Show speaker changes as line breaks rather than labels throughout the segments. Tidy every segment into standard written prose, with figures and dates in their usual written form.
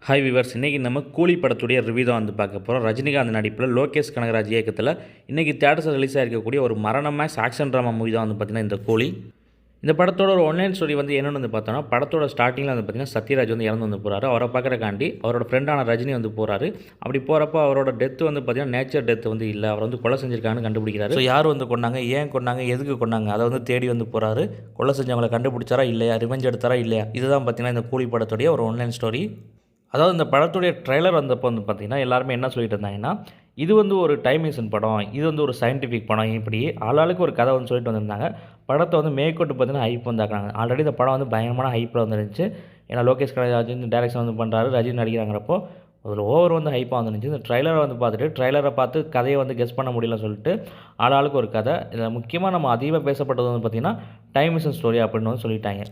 Hi viewers, இன்றைக்கி நம்ம கூலி படத்துடைய ரிவ்யூ தான் வந்து பார்க்க போகிறோம். ரஜினிகாந்த் நடிப்பில் லோகேஷ் கனகராஜ் இயக்கத்தில் இன்றைக்கி தியேட்டர்ஸில் ரிலீஸ் ஆகிருக்கக்கூடிய ஒரு மரண மேக்ஸ் ஆக்ஷன் ட்ராமா மூவி தான் வந்து பார்த்திங்கன்னா இந்த கூலி. இந்த படத்தோட ஒரு ஒன்லைன் ஸ்டோரி வந்து என்னென்னு வந்து பார்த்தோன்னா, படத்தோட ஸ்டார்டிங்கில் வந்து பார்த்திங்கன்னா சத்யராஜ் வந்து இறந்து வந்து போகிறாரு. அவரை பார்க்குறக்காண்டி அவரோட ஃப்ரெண்டான ரஜினி வந்து போகிறாரு. அப்படி போகிறப்போ அவரோட டெத்து வந்து பார்த்திங்கன்னா நேச்சர் டெத் வந்து இல்லை, அவர் வந்து கொலை செஞ்சிருக்காங்கன்னு கண்டுபிடிக்கிறாரு. ஸோ யார் வந்து கொண்டாங்க, ஏன் கொண்டாங்க, எதுக்கு கொண்டாங்க, அதை வந்து தேடி வந்து போகிறாரு. கொலை செஞ்சவங்களை கண்டுபிடிச்சாரா இல்லையா, ரிவெஞ்ச் எடுத்தாரா இல்லையா, இதுதான் பார்த்திங்கன்னா இந்த கூலி படத்துடைய ஒரு ஒன்லைன் ஸ்டோரி. அதாவது இந்த படத்துடைய ட்ரெய்லர் வந்தப்போ வந்து பார்த்திங்கன்னா எல்லாருமே என்ன சொல்லிட்டு இருந்தாங்கன்னா, இது வந்து ஒரு டைம் மிஷின் படம், இது வந்து ஒரு சயின்டிஃபிக் படம், இப்படி ஆளாளுக்கு ஒரு கதை வந்து சொல்லிட்டு வந்திருந்தாங்க. படத்தை வந்து மேற்கொண்டு பார்த்தீங்கன்னா ஹைப் வந்தாக்குறாங்க. ஆல்ரெடி இந்த படம் வந்து பயங்கரமான ஹைப்பில் வந்துருந்துச்சு. ஏன்னா லோகேஷ் கனகராஜ் வந்து டேரக்ஷன் வந்து பண்ணுறாரு, ரஜினி நடிக்கிறாங்கிறப்போ அதில் ஓவர் வந்து ஹைப்பாக வந்துருந்துச்சு. இந்த ட்ரெய்லரை வந்து பார்த்துட்டு ட்ரெய்லரை பார்த்து கதையை வந்து கெஸ் பண்ண முடியலன்னு சொல்லிட்டு ஆளாளுக்கு ஒரு கதை. இதில் முக்கியமாக நம்ம அதிகமாக பேசப்பட்டது வந்து பார்த்திங்கன்னா டைம் மிஷின் ஸ்டோரி அப்படின்னு வந்து சொல்லிட்டாங்க.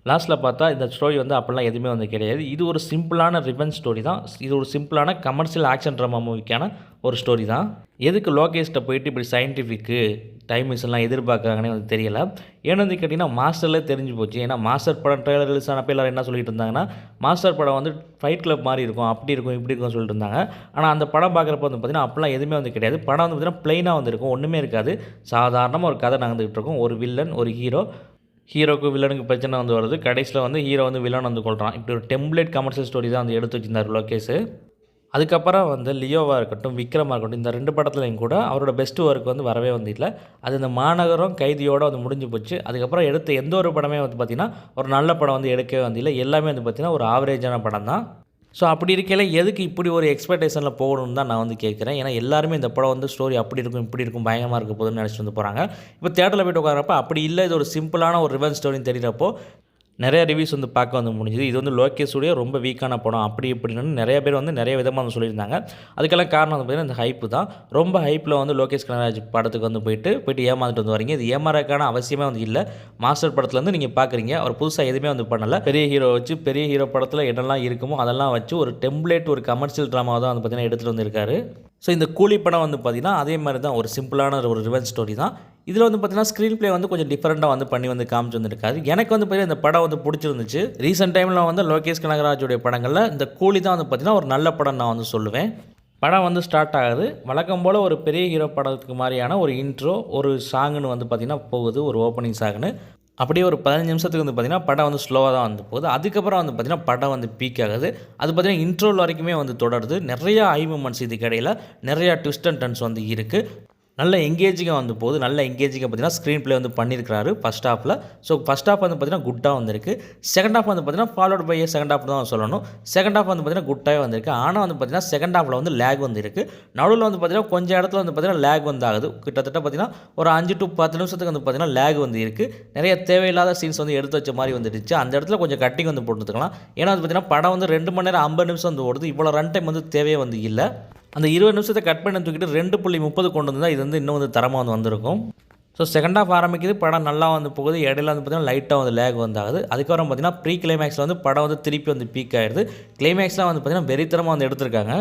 லாஸ்ட்டில் பார்த்தா இந்த ஸ்டோரி வந்து அப்படிலாம் எதுவுமே வந்து கிடையாது. இது ஒரு சிம்பிளான ரிவெஞ்ச் ஸ்டோரி தான். இது ஒரு சிம்பிளான கமர்ஷியல் ஆக்ஷன் ட்ராமா மூவிக்கான ஒரு ஸ்டோரி தான். எதுக்கு லோகேஷ்கிட்ட போயிட்டு இப்படி சயின்டிஃபிக்கு டைம் மிஷின்லாம் எதிர்பார்க்குறாங்கன்னே வந்து தெரியலை. ஏன்னு வந்து கேட்டிங்கன்னா மாஸ்டர்லேயே தெரிஞ்சு போச்சு. ஏன்னா மாஸ்டர் படம் ட்ரெய்லர் ரிலீஸ் ஆனப்போ எல்லோரும் என்ன சொல்லிட்டு இருந்தாங்கன்னா, மாஸ்டர் படம் வந்து ஃபைட் கிளப் மாதிரி இருக்கும், அப்படி இருக்கும், இப்படி இருக்கும்னு சொல்லிட்டு இருந்தாங்க. ஆனால் அந்த படம் பார்க்குறப்ப வந்து பார்த்திங்கன்னா அப்படிலாம் எதுவுமே வந்து கிடையாது. படம் வந்து பார்த்திங்கன்னா ப்ளைனாக வந்து இருக்கும், ஒன்றுமே இருக்காது. சாதாரணமாக ஒரு கதை நடந்துகிட்டு இருக்கும். ஒரு வில்லன், ஒரு ஹீரோக்கு வில்லனுக்கு பிரச்சனை வந்து வருது. கடைசியில் வந்து ஹீரோ வந்து வில்லன் வந்து கொள்கிறான். இப்படி ஒரு டெம்ப்ளேட் கமர்ஷியல் ஸ்டோரி தான் வந்து எடுத்து வச்சிருந்தார் லோகேஷ். அதுக்கப்புறம் வந்து லியோவாக இருக்கட்டும், விக்ரமாக இருக்கட்டும், இந்த 2 படத்துலையும் கூட அவரோட பெஸ்ட்டு ஒர்க் வந்து வரவே வந்து இல்லை. அது இந்த மாநகரம் கைதியோடு வந்து முடிஞ்சு போச்சு. அதுக்கப்புறம் எடுத்த எந்த ஒரு படமே வந்து பார்த்திங்கன்னா ஒரு நல்ல படம் வந்து எடுக்கவே வந்து இல்லை. எல்லாமே வந்து பார்த்திங்கன்னா ஒரு ஆவரேஜான படம் தான். ஸோ அப்படி இருக்கையில் எதுக்கு இப்படி ஒரு எக்ஸ்பெக்டேஷனில் போகணும்னு தான் நான் வந்து கேட்குறேன். ஏன்னா எல்லாருமே இந்த படம் வந்து ஸ்டோரி அப்படி இருக்கும், இப்படி இருக்கும், பயங்கரமாக இருக்க போதுன்னு நினச்சிட்டு வந்து போகிறாங்க. இப்போ தியேட்டரில் போய்ட்டு உட்காரப்போ அப்படி இல்லை, இது ஒரு சிம்பிளான ஒரு ரிவெஞ்ச் ஸ்டோரின்னு தெரிகிறப்போ நிறைய ரிவ்யூஸ் வந்து பார்க்க வந்து முடிஞ்சுது. இது வந்து லோகேஷுடைய ரொம்ப வீக்கான படம் அப்படி இப்படின்னு நிறைய பேர் வந்து நிறைய விதமாக வந்து சொல்லியிருந்தாங்க. அதுக்கெல்லாம் காரணம் வந்து பார்த்திங்கன்னா இந்த ஹைப்பு தான். ரொம்ப ஹைப்பில் வந்து லோகேஷ் கனகராஜ் படத்துக்கு வந்து போயிட்டு ஏமாந்துட்டு வந்து வரீங்க. இது ஏமாறக்கான அவசியமே வந்து இல்லை. மாஸ்டர் படத்துலேருந்து நீங்கள் பார்க்குறீங்க, அவர் புதுசாக எதுவுமே வந்து பண்ணலை. பெரிய ஹீரோ வச்சு பெரிய ஹீரோ படத்தில் என்னெல்லாம் இருக்குமோ அதெல்லாம் வச்சு ஒரு டெம்ப்ளேட் ஒரு கமர்ஷியல் ட்ராமாவை தான் வந்து பார்த்திங்கன்னா எடுத்துகிட்டு வந்திருக்காரு. ஸோ இந்த கூலி படம் வந்து பார்த்திங்கன்னா அதே மாதிரி தான் ஒரு சிம்பிளான ஒரு ரிவெஞ்ச் ஸ்டோரி தான். இதில் வந்து பார்த்திங்கன்னா ஸ்க்ரீன் ப்ளே வந்து கொஞ்சம் டிஃப்ரெண்ட்டாக வந்து பண்ணி வந்து காமிச்சு வந்துருக்காரு. எனக்கு வந்து பார்த்திங்கன்னா இந்த படம் வந்து பிடிச்சிருந்துச்சு. ரீசெண்ட் டைமில் வந்து லோகேஷ் கனகராஜுடைய படங்களில் இந்த கூலி தான் வந்து பார்த்திங்கன்னா ஒரு நல்ல படம் நான் வந்து சொல்லுவேன். படம் வந்து ஸ்டார்ட் ஆகுது வழக்கம் போல் ஒரு பெரிய ஹீரோ படத்துக்கு மாதிரியான ஒரு இன்ட்ரோ, ஒரு சாங்குன்னு வந்து பார்த்திங்கன்னா போகுது, ஒரு ஓப்பனிங் சாங்குன்னு. அப்படியே ஒரு 15 நிமிஷத்துக்கு வந்து பார்த்திங்கன்னா படம் வந்து ஸ்லோவாக தான் வந்து போகுது. அதுக்கப்புறம் வந்து பார்த்திங்கன்னா படம் வந்து பீக் ஆகுது. அது பார்த்திங்கன்னா இன்ட்ரோல் வரைக்குமே வந்து தொடருது. நிறையா ஐ மூமெண்ட்ஸ் இதுக்கு இடையில் நிறையா ட்விஸ்ட் அண்ட் டர்ன்ஸ் வந்து இருக்குது. நல்ல எங்கேஜிங்காக வந்து போகுது. நல்ல எங்கேஜிங்காக பார்த்திங்கன்னா ஸ்க்ரீன் ப்ளே வந்து பண்ணியிருக்காரு ஃபஸ்ட் ஹாஃபில். ஸோ ஃபஸ்ட் ஹாஃப் வந்து பார்த்திங்கன்னா குட்டாக வந்திருக்கு. செகண்ட் ஹாஃப் வந்து பார்த்திங்கன்னா ஃபாலோட் பை செகண்ட் ஹாஃப் தான் சொல்லணும். செகண்ட் ஹாஃப் வந்து பார்த்திங்கன்னா குட்டாகவே வந்திருக்கு. ஆனால் வந்து பார்த்திங்கன்னா செகண்ட் ஹாஃபில் வந்து லேக் வந்து இருக்குது. நடுவில் வந்து பார்த்திங்கன்னா கொஞ்சம் இடத்துல வந்து பார்த்திங்கன்னா லேக் வந்து ஆகுது. கிட்டத்தட்ட பார்த்திங்கன்னா ஒரு 5 to 10 நிமிஷத்துக்கு வந்து பார்த்திங்கன்னா லேக் வந்து இருக்குது. நிறைய தேவையில்லாத சீன்ஸ் வந்து எடுத்து வச்ச மாதிரி வந்துடுச்சு. அந்த இடத்துல கொஞ்சம் கட்டிங் வந்து போட்டுக்கலாம். ஏன்னா வந்து பார்த்திங்கன்னா படம் வந்து 2 மணி நேரம் 50 நிமிஷம் வந்து ஓடுது. இவ்வளோ ரன் டைம் வந்து தேவையே வந்து இல்லை. அந்த 20 நிமிஷத்தை கட் பண்ணி தூக்கிட்டு 2.30 கொண்டு வந்து தான் இது வந்து இன்னும் வந்து தரமாக வந்து வந்திருக்கும். ஸோ செகண்ட் ஹாஃப் ஆரம்பிக்குது, படம் நல்லா வந்து போகுது. இடையில வந்து பார்த்திங்கன்னா லைட்டாக வந்து லேக் வந்து ஆகுது. அதுக்கப்புறம் பார்த்திங்கன்னா ப்ரீ கிளைமேக்ஸில் வந்து படம் வந்து திருப்பி வந்து பீக் ஆகிடுது. கிளைமேக்ஸ்லாம் வந்து பார்த்திங்கன்னா வெறித்தனமாக வந்து எடுத்திருக்காங்க.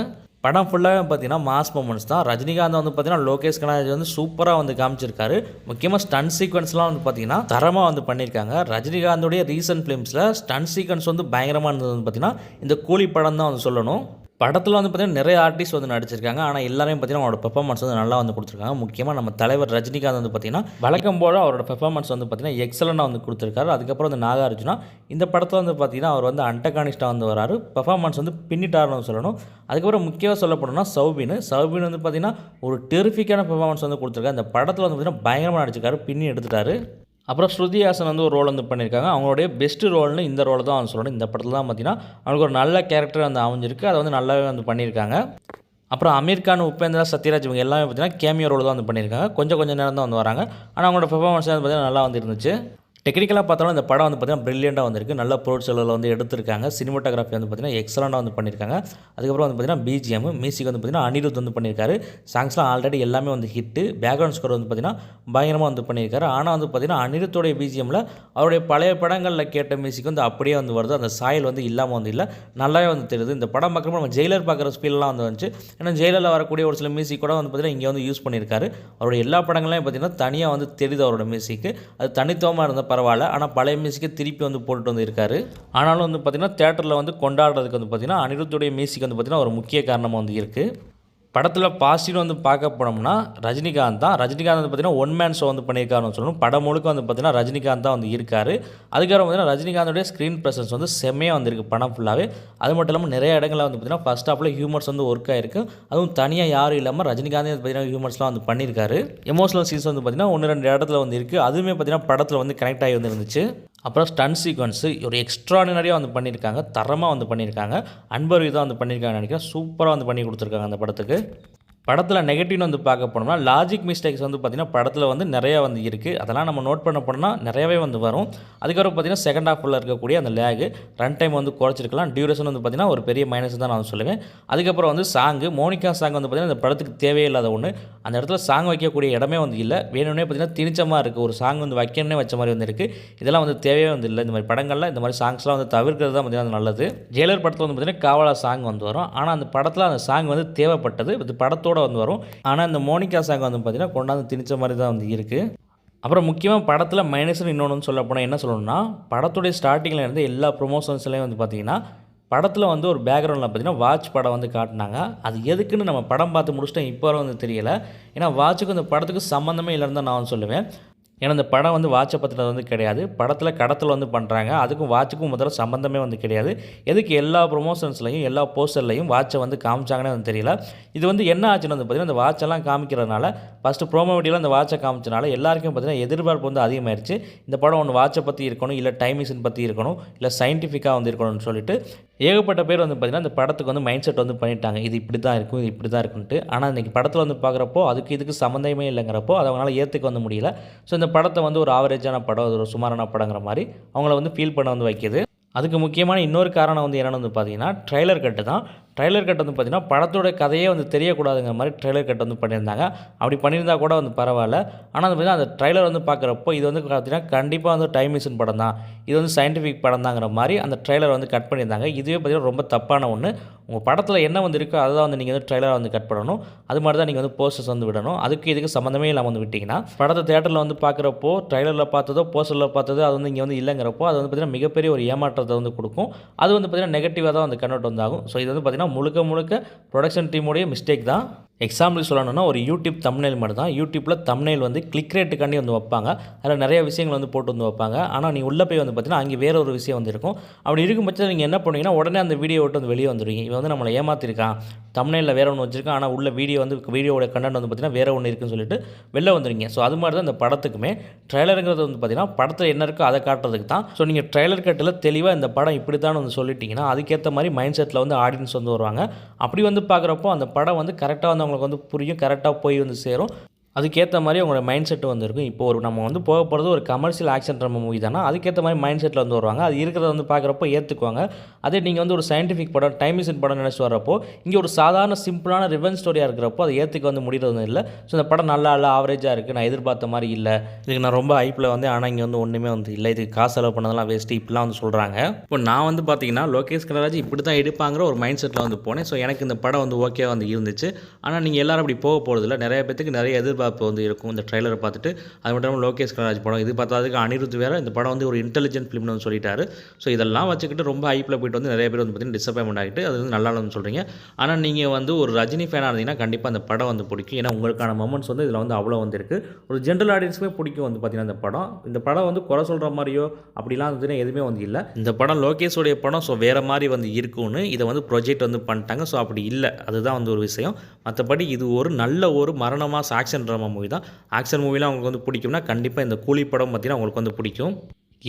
படம் ஃபுல்லாகவே பார்த்திங்கன்னா மாஸ் மூமெண்ட்ஸ் தான். ரஜினிகாந்த் வந்து பார்த்திங்கன்னா லோகேஷ் கனகராஜ் வந்து சூப்பராக வந்து காமிச்சிருக்காரு. முக்கியமாக ஸ்டன் சீக்வன்ஸ்லாம் வந்து பார்த்திங்கன்னா தரமாக வந்து பண்ணியிருக்காங்க. ரஜினிகாந்தோடைய ரீசன்ட் ஃபிலிம்ஸில் ஸ்டன் சீக்வன்ஸ் வந்து பயங்கரமாக இருந்தது வந்து பார்த்திங்கன்னா இந்த கூலி படம் தான் வந்து சொல்லணும். படத்தில் வந்து பார்த்திங்கன்னா நிறைய ஆர்டிஸ்ட் வந்து நடிச்சிருக்காங்க. ஆனால் எல்லாருமே பார்த்திங்கன்னா அவரோட பெர்ஃபார்மன்ஸ் வந்து நல்லா வந்து கொடுத்துருக்காங்க. முக்கியமாக நம்ம தலைவர் ரஜினிகாந்த் வந்து பார்த்திங்கன்னா வழக்கம் போல் அவரோட பெர்ஃபார்மன்ஸ் வந்து பார்த்திங்கன்னா எக்ஸலண்ட்டாக வந்து கொடுத்துருக்காரு. அதுக்கப்புறம் வந்து நாகார்ஜுனா இந்த படத்தில் வந்து பார்த்திங்கன்னா அவர் வந்து அண்டகானிஸ்டாக வந்து வராரு. பெர்ஃபார்மன்ஸ் வந்து பின்னிட்டாருன்னு சொல்லணும். அதுக்கப்புறம் முக்கியமாக சொல்லப்படணும்னா சௌபின் வந்து பார்த்திங்கன்னா ஒரு டெரிஃபிக்கான பெர்ஃபார்மன்ஸ் வந்து கொடுத்துருக்காரு. இந்த படத்தில் வந்து பார்த்திங்கன்னா பயங்கரமாக நடிச்சிருக்காரு, பின்னி எடுத்துட்டாரு. அப்புறம் ஸ்ருதி ஹாசன் வந்து ஒரு ரோல் வந்து பண்ணியிருக்காங்க. அவங்களுடைய பெஸ்ட்டு ரோல்னு இந்த ரோல் தான் வந்து சொல்லணும். இந்த படத்தில் தான் பார்த்திங்கன்னா அவங்களுக்கு ஒரு நல்ல கேரக்டர் வந்து அமைஞ்சிருக்கு. அதை வந்து நல்லாவே வந்து பண்ணியிருக்காங்க. அப்புறம் அமீர் கான், உபேந்திரா, சத்யராஜ் இவங்க எல்லாமே பார்த்திங்கன்னா கேமியோ ரோல் தான் வந்து பண்ணியிருக்காங்க. கொஞ்சம் நேரம் தான் வந்து வராங்க. ஆனால் அவங்களோட பெர்ஃபார்மன்ஸ் வந்து பார்த்திங்கன்னா நல்லா வந்து இருந்துச்சு. டெக்னிக்கலாக பார்த்தாலும் இந்த படம் வந்து பார்த்திங்கன்னா ப்ரில்லியண்ட்டாக வந்திருக்கு. நல்ல பொருட்செலவில் வந்து எடுத்திருக்காங்க. சினிமாட்டோகிராஃபி வந்து பார்த்திங்கன்னா எக்ஸலண்ட்டாக வந்து பண்ணியிருக்காங்க. அதுக்கப்புறம் வந்து பார்த்திங்கன்னா பிஜிஎம் மியூசிக் வந்து பார்த்திங்கன்னா அனிருத் வந்து பண்ணியிருக்காரு. சாங்ஸ்லாம் ஆல்ரெடி எல்லாமே வந்து ஹிட்டு. பேக்ரவுண்ட் ஸ்கோர் வந்து பார்த்திங்கன்னா பயங்கரமாக வந்து பண்ணியிருக்காரு. ஆனால் வந்து பார்த்திங்கன்னா அனிருத்தோடைய பிஜிஎம்மில் அவருடைய பழைய படங்களில் கேட்ட மியூசிக் வந்து அப்படியே வந்து வருது. அந்த சாயல் வந்து இல்லாமல் வந்து இல்லை, நல்லாவே வந்து தெரியுது. இந்த படம் பார்க்குறப்போ நம்ம ஜெயிலர் பார்க்குற ஸ்பீல்லாம் வந்து வந்துச்சு. ஏன்னா ஜெயிலரில் வரக்கூடிய ஒரு சில மியூசிக் கூட வந்து பார்த்திங்கன்னா இங்கே வந்து யூஸ் பண்ணியிருக்காரு. அவருடைய எல்லா படங்களையும் பார்த்திங்கன்னா தனியாக வந்து தெரியுது அவரோட மியூசிக்கு. அது தனித்துவமாக இருந்த பரவாயில்ல, ஆனால் பழைய மியூசிக்கை திருப்பி வந்து போட்டுட்டு வந்து இருக்காரு. ஆனாலும் வந்து பார்த்திங்கன்னா தேட்டரில் வந்து கொண்டாடுறதுக்கு வந்து பார்த்திங்கன்னா அனிருத்துடைய மியூசிக் வந்து பார்த்திங்கன்னா ஒரு முக்கிய காரணமாக வந்து இருக்குது. படத்தில் பாசிட்டிவ் வந்து பார்க்க போனோம்னா ரஜினிகாந்த் தான். ரஜினிகாந்த் வந்து பார்த்திங்கன்னா ஒன் மேன் ஷோ வந்து பண்ணியிருக்காருன்னு சொல்லணும். படம் முழுக்க வந்து பார்த்திங்கன்னா ரஜினிகாந்த் தான் வந்து இருக்கார். அதுக்கப்புறம் பார்த்திங்கன்னா ரஜினிகாந்தோடைய ஸ்க்ரீன் ப்ரெசன்ஸ் வந்து செம்மையாக வந்திருக்கு படம் ஃபுல்லாகவே. அது மட்டும் இல்லாமல் நிறைய இடங்களில் வந்து பார்த்திங்கன்னா ஃபஸ்ட் ஹாஃபில் ஹியூமர்ஸ் வந்து ஒர்க் ஆகிருக்கு. அதுவும் தனியாக யாரும் இல்லாமல் ரஜினிகாந்தே வந்து பார்த்திங்கன்னா ஹியூமர்ஸ்லாம் வந்து பண்ணியிருக்காரு. எமோஷனல் சீன்ஸ் வந்து பார்த்திங்கன்னா 1-2 இடத்துல வந்து இருக்குது. அதுவுமே பார்த்திங்கன்னா படத்தில் வந்து கனெக்ட் ஆகி வந்து இருந்துச்சு. அப்புறம் ஸ்டன் சீக்வன்ஸு ஒரு எக்ஸ்ட்ராடினரியாக வந்து பண்ணியிருக்காங்க. தரமாக வந்து பண்ணியிருக்காங்க. அன்பர் தான் வந்து பண்ணியிருக்காங்கன்னு நினைக்கிறேன். சூப்பராக வந்து பண்ணி கொடுத்துருக்காங்க அந்த படத்துக்கு. படத்தில் நெகட்டிவ்னு வந்து பார்க்க போனோம்னா லாஜிக் மிஸ்டேக்ஸ் வந்து பார்த்திங்கன்னா படத்தில் வந்து நிறையா வந்து இருக்குது. அதெல்லாம் நம்ம நோட் பண்ண போனால் நிறையவே வந்து வரும். அதுக்கப்புறம் பார்த்திங்கன்னா செகண்ட் ஹாஃபில் இருக்கக்கூடிய அந்த லேகு ரன் டைம் வந்து குறைச்சிருக்கலாம். டியூரேஷன் வந்து பார்த்திங்கன்னா ஒரு பெரிய மைனஸ் தான் நான் சொல்லுவேன். அதுக்கப்புறம் வந்து சாங்கு மோனிகா சாங் வந்து பார்த்திங்கன்னா இந்த படத்துக்கு தேவையில்லாத ஒன்று. அந்த இடத்துல சாங் வைக்கக்கூடிய இடமே வந்து இல்லை. வேணும்னே பார்த்திங்கன்னா திணிச்சமாக இருக்குது. ஒரு சாங் வந்து வைக்கணுன்னே வச்ச மாதிரி வந்து இருக்குது. இதெல்லாம் வந்து தேவையே வந்து இல்லை. இந்த மாதிரி படங்களில் இந்த மாதிரி சாங்ஸ்லாம் வந்து தவிர்க்கிறது தான் பார்த்திங்கன்னா நல்லது. ஜெயிலர் படத்தில் வந்து பார்த்திங்கன்னா காவலா சாங் வந்து வரும். ஆனால் அந்த படத்தில் அந்த சாங் வந்து தேவைப்பட்டது. இது படத்தோட வந்து வரும். ஆனால் இந்த மோனிகா சாங் வந்து பார்த்திங்கன்னா கொண்டாந்து திணிச்ச மாதிரி தான் வந்து இருக்குது. அப்புறம் முக்கியமாக படத்தில் மைனஸ்னு இன்னொன்று சொல்ல போனால் என்ன சொல்லணும்னா படத்துடைய ஸ்டார்டிங்கில் இருந்து எல்லா ப்ரொமோஷன்ஸ்லையும் வந்து பார்த்திங்கன்னா படத்தில் வந்து ஒரு பேக்ரவுண்டில் பார்த்திங்கன்னா வாட்ச் படம் வந்து காட்டினாங்க. அது எதுக்குன்னு நம்ம படம் பார்த்து முடிச்சிட்டோம் இப்போ வரை வந்து தெரியலை. ஏன்னா வாட்சுக்கும் இந்த படத்துக்கு சம்மந்தமே இல்லைன்னு தான் நான் சொல்லுவேன். ஏன்னா இந்த படம் வந்து வாட்சை பற்றினது வந்து கிடையாது. படத்தில் கடத்தல் வந்து பண்ணுறாங்க. அதுக்கும் வாட்சுக்கும் முதல்ல சம்மந்தமே வந்து கிடையாது. எதுக்கு எல்லா ப்ரொமோஷன்ஸ்லையும் எல்லா போஸ்டர்லையும் வாட்சை வந்து காமிச்சாங்கன்னு வந்து தெரியல. இது வந்து என்ன ஆச்சுன்னு வந்து பார்த்திங்கன்னா இந்த வாட்செல்லாம் காமிக்கிறதுனால ஃபஸ்ட்டு ப்ரோமோ வீடியோவில் இந்த வாட்சை காமிச்சனால எல்லாருக்கும் பார்த்திங்கன்னா எதிர்பார்ப்பு வந்து அதிகமாகிடுச்சு. இந்த படம் ஒன்று வாட்சை பற்றி இருக்கணும், இல்லை டைம் மிஷின் பற்றி இருக்கணும், இல்லை சயின்டிஃபிக்காக வந்து இருக்கணும்னு சொல்லிட்டு ஏகப்பட்ட பேர் வந்து பார்த்திங்கன்னா இந்த படத்துக்கு வந்து மைண்ட் செட் வந்து பண்ணிட்டாங்க. இது இப்படி தான் இருக்கும், இது இப்படி தான் இருக்குன்ட்டு. ஆனால் இன்றைக்கி படத்தில் வந்து பார்க்குறப்போ அதுக்கு இதுக்கு சம்மந்தமே இல்லைங்கிறப்போ அதை அவங்களால ஏற்றுக்க வந்து முடியல. ஸோ இந்த படத்தை வந்து ஒரு ஆவரேஜான படம், அது ஒரு சுமாரான படங்கிற மாதிரி அவங்கள வந்து ஃபீல் பண்ண வந்து வைக்கிது. அதுக்கு முக்கியமான இன்னொரு காரணம் வந்து என்னென்னு வந்து பார்த்திங்கன்னா ட்ரைலர் கட்டு தான். ட்ரைலர் கட் வந்து பார்த்திங்கன்னா படத்தோட கதையே வந்து தெரியக்கூடாதுங்கிற மாதிரி ட்ரைலர் கட் வந்து பண்ணியிருந்தாங்க. அப்படி பண்ணியிருந்தால் கூட வந்து பரவாயில்ல. ஆனால் வந்து பார்த்திங்கன்னா அந்த ட்ரைலர் வந்து பார்க்குறப்போ இது வந்து பார்த்திங்கன்னா கண்டிப்பாக வந்து டைம் மிஷின் படம் தான், இது வந்து சயின்டிஃபிக் படம் தாங்கிற மாதிரி அந்த ட்ரைலர் வந்து கட் பண்ணியிருந்தாங்க. இதுவே பார்த்திங்கன்னா ரொம்ப தப்பான ஒன்று. உங்கள் படத்தில் என்ன வந்து இருக்கோ அதை தான் வந்து நீங்கள் வந்து ட்ரைலரை வந்து கட் பண்ணணும். அது மாதிரி தான் நீங்கள் வந்து போஸ்டர்ஸ் வந்து விடணும். அதுக்கு இதுக்கு சம்மந்தமே இல்லாமல் வந்து விட்டிங்கன்னா படத்தை தேட்டரில் வந்து பார்க்குறப்போ ட்ரைலரில் பார்த்ததோ போஸ்டரில் பார்த்ததோ அது வந்து இங்கே வந்து இல்லைங்கிறப்போ அது வந்து பார்த்திங்கன்னா மிகப்பெரிய ஒரு ஏமாற்றத்தை வந்து கொடுக்கும். அது வந்து பார்த்திங்கன்னா நெகட்டிவாக தான் வந்து கன்வெர்ட் வந்து ஆகும். ஸோ இது வந்து பார்த்திங்கன்னா முழுக்க ப்ரொடக்ஷன் டீமோடைய மிஸ்டேக் தான். எக்ஸாம்பிள் சொல்லணும்னா ஒரு யூடியூப் தம்ப்நெயில் மட்டும் தான். யூடியூப்பில் தம்ப்நெயில் வந்து கிளிக் ரேட்டுக்காண்டி வந்து வைப்பாங்க. அதில் நிறைய விஷயங்கள் வந்து போட்டு வந்து வைப்பாங்க. ஆனால் நீ உள்ளே போய் வந்து பார்த்தீங்கன்னா அங்கே வேறு ஒரு விஷயம் வந்து இருக்கும். அப்படி இருக்கும் பட்சத்தில் நீங்கள் என்ன பண்ணுவீங்கன்னா உடனே அந்த வீடியோ விட்டு வந்து வெளியே வந்துடுவீங்க. இவன் வந்து நம்மளை ஏமாற்றிருக்கான், தம்ப்நெயிலில் வேறு ஒன்று வச்சிருக்கான், ஆனால் உள்ள வீடியோவோட கண்டென்ட் வந்து பார்த்திங்கன்னா வேறு ஒன்று இருக்குன்னு சொல்லிட்டு வெளில வந்துடுவீங்க. ஸோ அது மாதிரி தான் இந்த படத்துக்குமே ட்ரைலருங்கிறது வந்து பார்த்திங்கன்னா படத்தில் என்ன இருக்கோ அதை காட்டுறதுக்கு தான். ஸோ நீங்கள் ட்ரைலர் கட்டில் தெளிவாக இந்த படம் இப்படி தான் வந்து சொல்லிட்டீங்கன்னா அதுக்கேற்ற மாதிரி மைண்ட் செட்டில் வந்து ஆடியன்ஸ் வந்து வருவாங்க. அப்படி வந்து பார்க்குறப்போ அந்த படம் வந்து கரெக்டாக வந்து அவங்களுக்கு வந்து புரியும், கரெக்டாக போய் வந்து சேரும். அதுக்கேற்ற மாதிரி அவங்களோட மைண்ட் செட்டு வந்து இருக்கும். இப்போ நம்ம வந்து போக போகிறது ஒரு கமர்ஷியல் ஆக்ஷன் ட்ராமா மூவி தானே, அதுக்கேற்ற மாதிரி மைண்ட் செட்டில் வந்து வருவாங்க. அது இருக்கிறத வந்து பார்க்குறப்போ ஏற்றுக்குவாங்க. அதே நீங்கள் வந்து ஒரு சயின்டிஃபிக் படம், டைம் மிஷின் படம் நினச்சி வர்றப்போ இங்கே ஒரு சாதாரண சிம்பிளான ரிவெஞ்ச் ஸ்டோரியாக இருக்கிறப்போ அதை ஏற்றுக்க வந்து முடிகிறது இல்லை. ஸோ இந்த படம் நல்லா இல்லை, ஆவரேஜாக இருக்குது, நான் எதிர்பார்த்த மாதிரி இல்லை, இதுக்கு நான் ரொம்ப ஹைப்பில் வந்து ஆனால் இங்கே வந்து ஒன்றுமே வந்து இல்லை, இதுக்கு காசு செலவு பண்ணதெல்லாம் வேஸ்ட்டு இப்படிலாம் வந்து சொல்கிறாங்க. இப்போ நான் வந்து பார்த்தீங்கன்னா லோகேஷ் கனகராஜ் இப்படி தான் எடுப்பாங்கிற ஒரு மைண்ட் செட்டில் வந்து போனேன். ஸோ எனக்கு இந்த படம் வந்து ஓகே வந்து இருந்துச்சு. ஆனால் நீங்கள் எல்லோரும் அப்படி போக போகிறதில்ல. நிறைய பேத்துக்கு நிறைய எதிர்பார்ப்பு வந்து இருக்கும் இந்த ட்ரைலரை பார்த்துட்டு. அது மட்டும் இல்லாமல் லோகேஷ் கனகராஜ் படம், இது பார்த்ததுக்கு அனிருத் வேறு இந்த படம் வந்து ஒரு இன்டெலிஜென்ட் ஃபிலிம்னு வந்து சொல்லிட்டாரு. ஸோ இதெல்லாம் வச்சுக்கிட்டு ரொம்ப ஹைப்பில் போயிட்டு வந்து நிறைய பேர் வந்து பார்த்தீங்கன்னா டிசப்பாயின்மெண்ட் ஆகிட்டு அது வந்து நல்லா இல்லைன்னு சொல்கிறீங்க. ஆனால் நீங்கள் வந்து ஒரு ரஜினி ஃபேனாக இருந்தீங்கன்னா கண்டிப்பாக அந்த படம் வந்து பிடிக்கும். ஏன்னா உங்களுக்கான மொமெண்ட்ஸ் வந்து இதில் வந்து அவ்வளோ வந்து இருக்குது. ஒரு ஜென்ரல் ஆடியன்ஸுமே பிடிக்கும் வந்து பார்த்தீங்கன்னா இந்த படம் வந்து குறை சொல்கிற மாதிரியோ அப்படிலாம் வந்து எதுவுமே வந்து இல்லை. இந்த படம் லோகேஷோடைய படம். ஸோ வேறு மாதிரி வந்து இருக்கும்னு இதை வந்து ப்ரொஜெக்ட் வந்து பண்ணிட்டாங்க. ஸோ அப்படி இல்லை, அதுதான் வந்து ஒரு விஷயம். மற்றபடி இது ஒரு நல்ல ஒரு மரணமாஸ் ஆக்ஷன் ட்ராமா மூவி தான். ஆக்ஷன் மூவிலாம் அவங்களுக்கு வந்து பிடிக்கும்னா கண்டிப்பாக இந்த கூலி படம் பார்த்தீங்கன்னா அவங்களுக்கு வந்து பிடிக்கும்.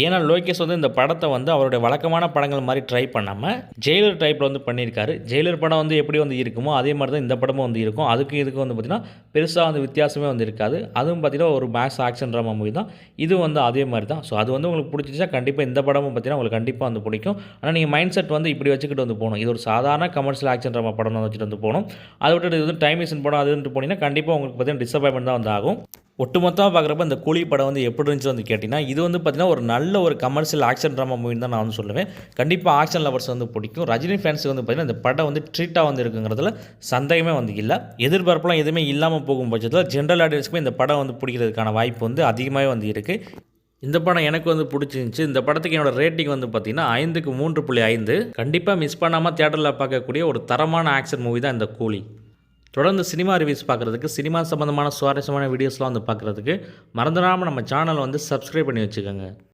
ஏன்னா லோகேஷ் வந்து இந்த படத்தை வந்து அவருடைய வழக்கமான படங்கள் மாதிரி ட்ரை பண்ணாமல் ஜெயிலர் டைப்பில் வந்து பண்ணியிருக்காரு. ஜெயிலர் படம் வந்து எப்படி வந்து இருக்குமோ அதே மாதிரி தான் இந்த படமும் வந்து இருக்கும். அதுக்கு இதுக்கு வந்து பார்த்திங்கன்னா பெருசாக வந்து வித்தியாசமே வந்து இருக்காது. அதுவும் பார்த்திங்கன்னா ஒரு மேக்ஸ் ஆக்ஷன் ட்ராமா மூவி தான். இது வந்து அதே மாதிரி தான். ஸோ அது வந்து உங்களுக்கு பிடிச்சிச்சா கண்டிப்பாக இந்த படமும் பார்த்திங்கன்னா உங்களுக்கு கண்டிப்பாக வந்து பிடிக்கும். ஆனால் நீங்கள் மைண்ட் செட் வந்து இப்படி வச்சுக்கிட்டு வந்து போகணும். இது ஒரு சாதாரண கமர்ஷியல் ஆக்ஷன் ட்ராமா படம் வச்சுட்டு வந்து போகணும். அதை விட்டு இது வந்து டைம் மிஷின் படம் அதுன்ட்டு போனீங்கன்னா கண்டிப்பாக உங்களுக்கு பார்த்திங்கன்னா டிசப்பாயின்மெண்ட் தான் வந்து ஆகும். ஒட்டுமொத்தமாக பார்க்குறப்ப இந்த கூலி படம் வந்து எப்படி இருந்துச்சு வந்து கேட்டிங்கன்னா இது வந்து பார்த்திங்கன்னா ஒரு நல்ல ஒரு கமர்ஷியல் ஆக்ஷன் ட்ராமா மூவின்னு தான் நான் வந்து சொல்லுவேன். கண்டிப்பாக ஆக்ஷன் லவர்ஸ் வந்து பிடிக்கும். ரஜினி ஃபேன்ஸுக்கு வந்து பார்த்திங்கன்னா இந்த படம் வந்து ட்ரீட்டாக வந்து இருக்குங்கிறதுல சந்தேகமே வந்து இல்லை. எதிர்பார்ப்புலாம் எதுவுமே இல்லாமல் போகும் பட்சத்தில் ஜென்ரல் ஆடியன்ஸுக்குமே இந்த படம் வந்து பிடிக்கிறதுக்கான வாய்ப்பு வந்து அதிகமாகவே வந்து இருக்குது. இந்த படம் எனக்கு வந்து பிடிச்சிருந்துச்சி. இந்த படத்துக்கு என்னோட ரேட்டிங் வந்து பார்த்தீங்கன்னா 5க்கு 3.5. கண்டிப்பாக மிஸ் பண்ணாமல் தியேட்டரில் பார்க்கக்கூடிய ஒரு தரமான ஆக்ஷன் மூவி தான் இந்த கூலி. தொடர்ந்து சினிமா ரிவ்யூஸ் பார்க்குறதுக்கு, சினிமா சம்மந்தமான சுவாரஸ்யமான வீடியோஸ்லாம் வந்து பார்க்குறதுக்கு மறந்துடாமல் நம்ம சேனலை வந்து சப்ஸ்கிரைப் பண்ணி வச்சுக்கோங்க.